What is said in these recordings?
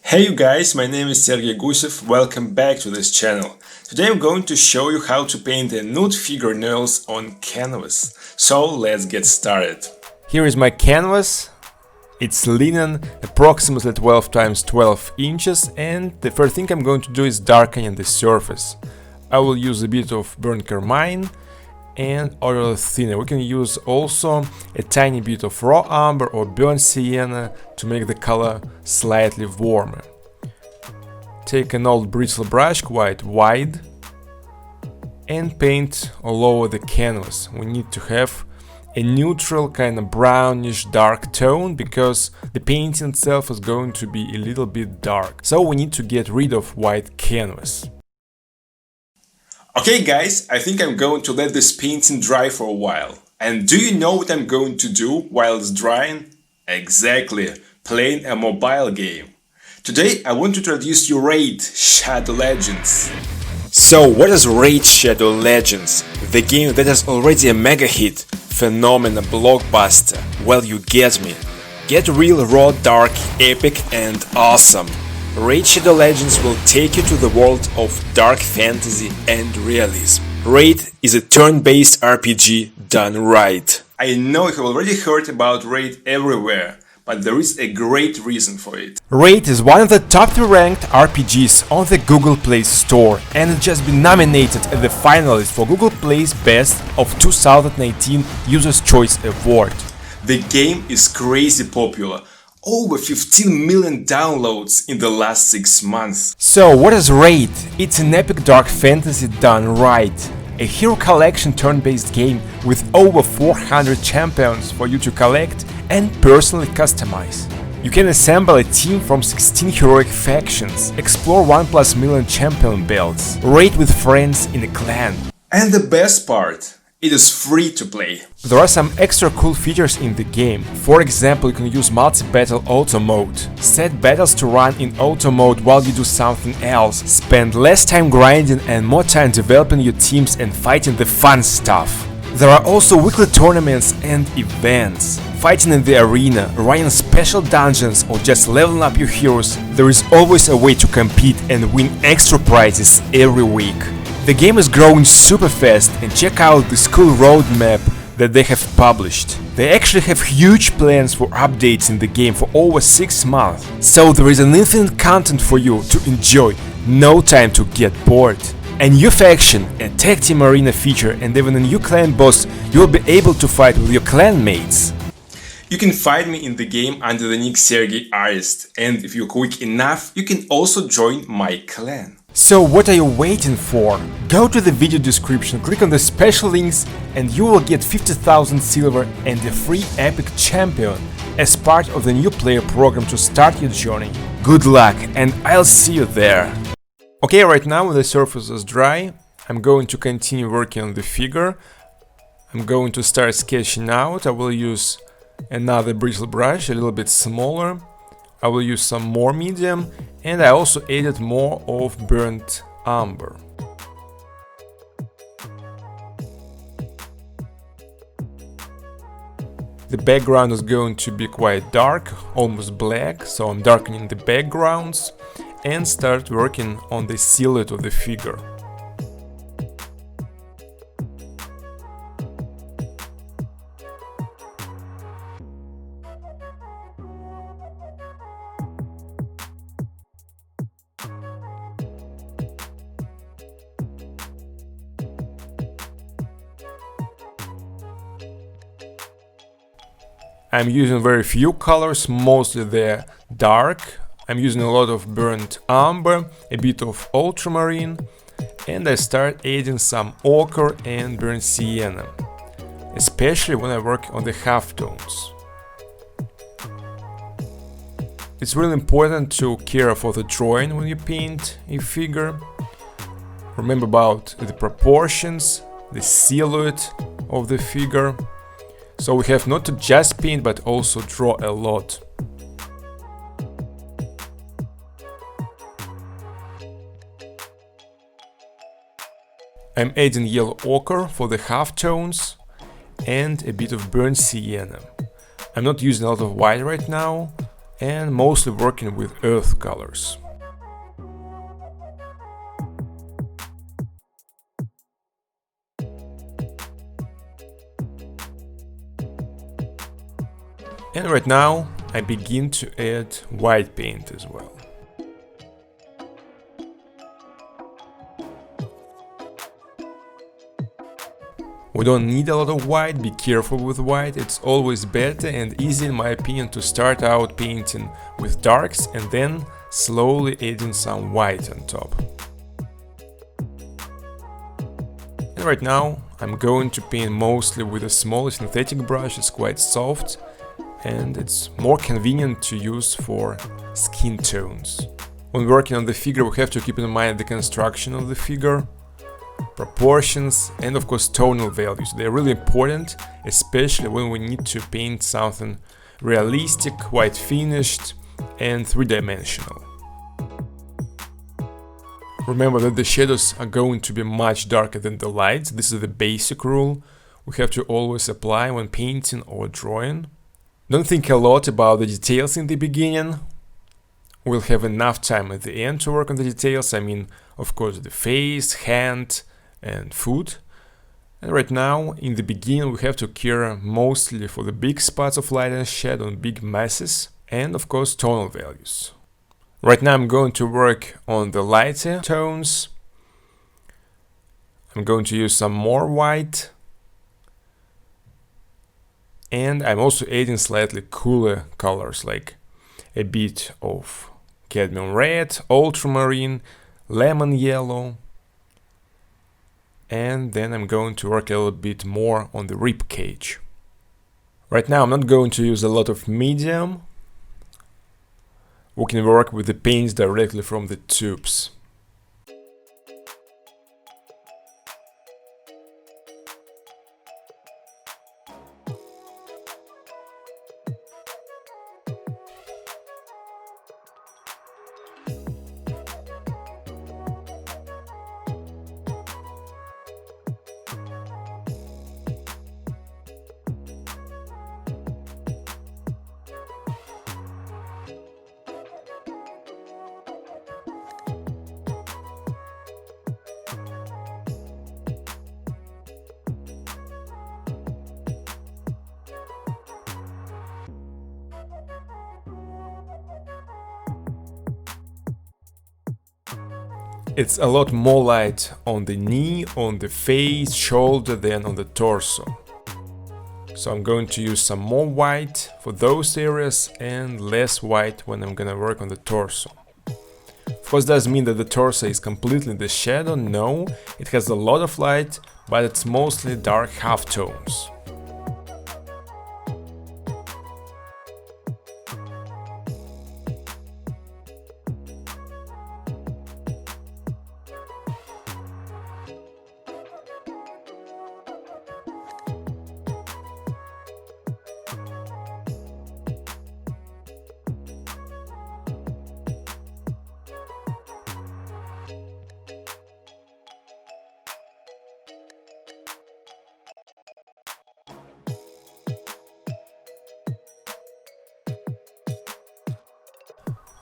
Hey you guys, my name is Sergey Gusev, welcome back to this channel. Today I'm going to show you how to paint a nude fingernails on canvas. So let's get started. Here is my canvas. It's linen, approximately 12 times 12 inches, and the first thing I'm going to do is darkening the surface. I will use a bit of burnt carmine and oil thinner. We can use also a tiny bit of raw umber or burnt sienna to make the color slightly warmer. Take an old bristle brush, quite wide, and paint all over the canvas. We need to have a neutral kind of brownish dark tone because the painting itself is going to be a little bit dark. So we need to get rid of white canvas. Okay guys, I think I'm going to let this painting dry for a while. And do you know what I'm going to do while it's drying? Exactly, playing a mobile game. Today I want to introduce you Raid Shadow Legends. So what is Raid Shadow Legends? The game that is already a mega hit, phenomenal blockbuster. Well, you get me. Get real, raw, dark, epic and awesome. Raid Shadow Legends will take you to the world of dark fantasy and realism. Raid is a turn-based RPG done right. I know you have already heard about Raid everywhere, but there is a great reason for it. Raid is one of the top 3 ranked RPGs on the Google Play Store and has just been nominated as the finalist for Google Play's Best of 2019 User's Choice Award. The game is crazy popular. Over 15 million downloads in the last 6 months. So what is Raid? It's an epic dark fantasy done right. A hero collection turn-based game with over 400 champions for you to collect and personally customize. You can assemble a team from 16 heroic factions, explore 1+ million champion belts, raid with friends in a clan. And the best part, it is free to play. There are some extra cool features in the game. For example, you can use multi-battle auto mode. Set battles to run in auto mode while you do something else. Spend less time grinding and more time developing your teams and fighting the fun stuff. There are also weekly tournaments and events. Fighting in the arena, running special dungeons or just leveling up your heroes, there is always a way to compete and win extra prizes every week. The game is growing super fast and check out this cool roadmap that they have published. They actually have huge plans for updates in the game for over 6 months. So there is an infinite content for you to enjoy, no time to get bored. A new faction, a tag team arena feature and even a new clan boss you will be able to fight with your clan mates. You can find me in the game under the nick Sergey Gusev, and if you're quick enough, you can also join my clan. So what are you waiting for? Go to the video description, click on the special links and you will get 50,000 silver and a free epic champion as part of the new player program to start your journey. Good luck and I'll see you there. Okay, right now the surface is dry. I'm going to continue working on the figure. I'm going to start sketching out. I will use another bristle brush, a little bit smaller. I will use some more medium and I also added more of burnt umber. The background is going to be quite dark, almost black, so I'm darkening the backgrounds and start working on the silhouette of the figure. I'm using very few colors, mostly they're dark. I'm using a lot of burnt umber, a bit of ultramarine, and I start adding some ochre and burnt sienna, especially when I work on the halftones. It's really important to care for the drawing when you paint a figure. Remember about the proportions, the silhouette of the figure. So we have not to just paint but also draw a lot. I'm adding yellow ochre for the halftones and a bit of burnt sienna. I'm not using a lot of white right now, and mostly working with earth colors. And right now I begin to add white paint as well. We don't need a lot of white, be careful with white, it's always better and easy in my opinion to start out painting with darks and then slowly adding some white on top. And right now I'm going to paint mostly with a small synthetic brush, it's quite soft and it's more convenient to use for skin tones. When working on the figure we have to keep in mind the construction of the figure, proportions and of course tonal values. They're really important, especially when we need to paint something realistic, quite finished and three-dimensional. Remember that the shadows are going to be much darker than the lights. This is the basic rule we have to always apply when painting or drawing. Don't think a lot about the details in the beginning. We'll have enough time at the end to work on the details. I mean, of course, the face, hand and foot. And right now, in the beginning, we have to care mostly for the big spots of light and shadow on big masses and, of course, tonal values. Right now, I'm going to work on the lighter tones. I'm going to use some more white. And I'm also adding slightly cooler colors like a bit of cadmium red, ultramarine, lemon yellow. And then I'm going to work a little bit more on the rib cage. Right now I'm not going to use a lot of medium. We can work with the paints directly from the tubes. It's a lot more light on the knee, on the face, shoulder than on the torso. So I'm going to use some more white for those areas and less white when I'm gonna work on the torso. Of course, doesn't mean that the torso is completely in the shadow, no, it has a lot of light, but it's mostly dark halftones.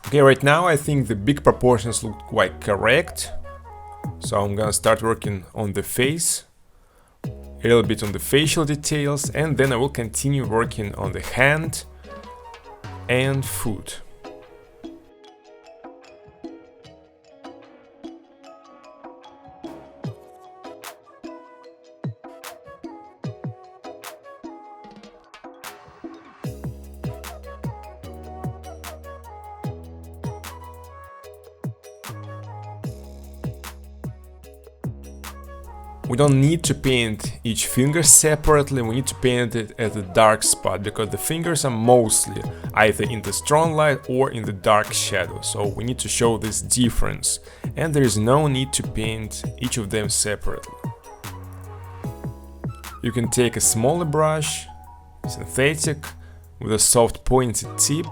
Okay, right now I think the big proportions look quite correct. So I'm gonna start working on the face, a little bit on the facial details, and then I will continue working on the hand and foot. We don't need to paint each finger separately, we need to paint it at a dark spot, because the fingers are mostly either in the strong light or in the dark shadow, so we need to show this difference, and there is no need to paint each of them separately. You can take a smaller brush, synthetic, with a soft pointed tip,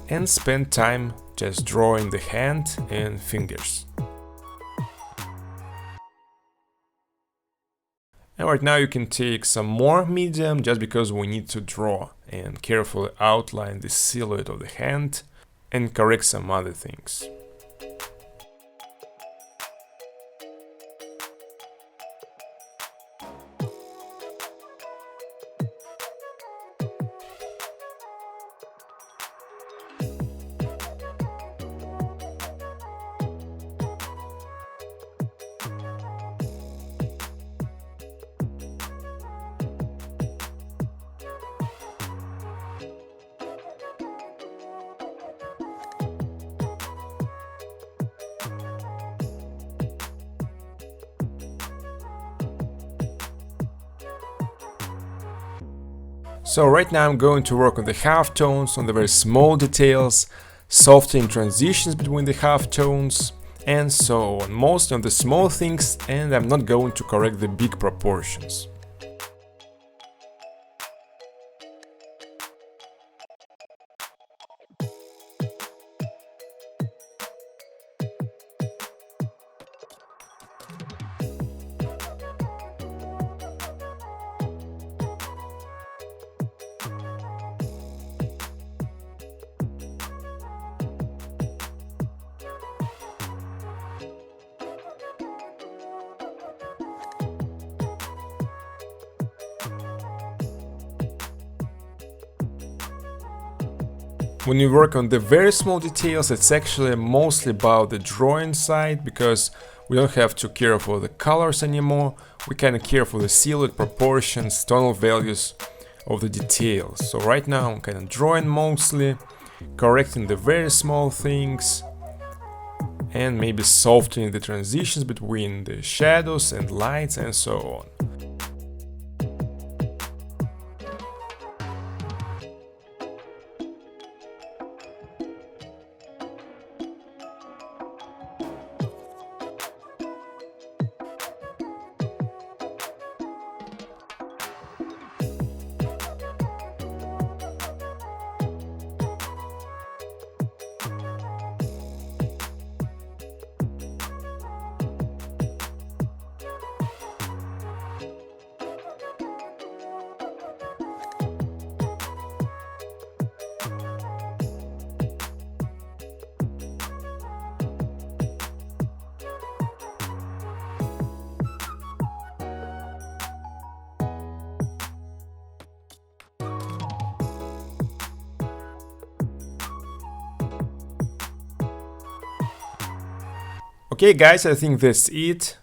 and spend time just drawing the hand and fingers. And right now you can take some more medium just because we need to draw and carefully outline the silhouette of the hand and correct some other things. So right now I'm going to work on the halftones, on the very small details, softening transitions between the halftones, and so on, mostly on the small things, and I'm not going to correct the big proportions. When you work on the very small details, it's actually mostly about the drawing side, because we don't have to care for the colors anymore, we kind of care for the silhouette, proportions, tonal values of the details. So right now I'm kind of drawing mostly, correcting the very small things, and maybe softening the transitions between the shadows and lights and so on. Okay guys, I think that's it.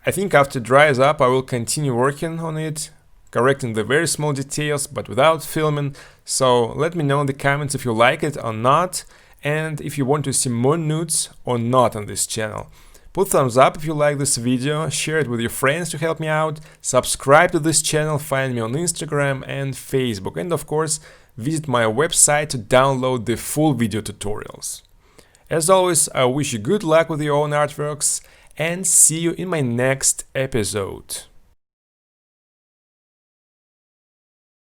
I think after it dries up I will continue working on it, correcting the very small details but without filming, so let me know in the comments if you like it or not, and if you want to see more nudes or not on this channel. Put thumbs up if you like this video, share it with your friends to help me out, subscribe to this channel, find me on Instagram and Facebook, and of course visit my website to download the full video tutorials. As always, I wish you good luck with your own artworks and see you in my next episode.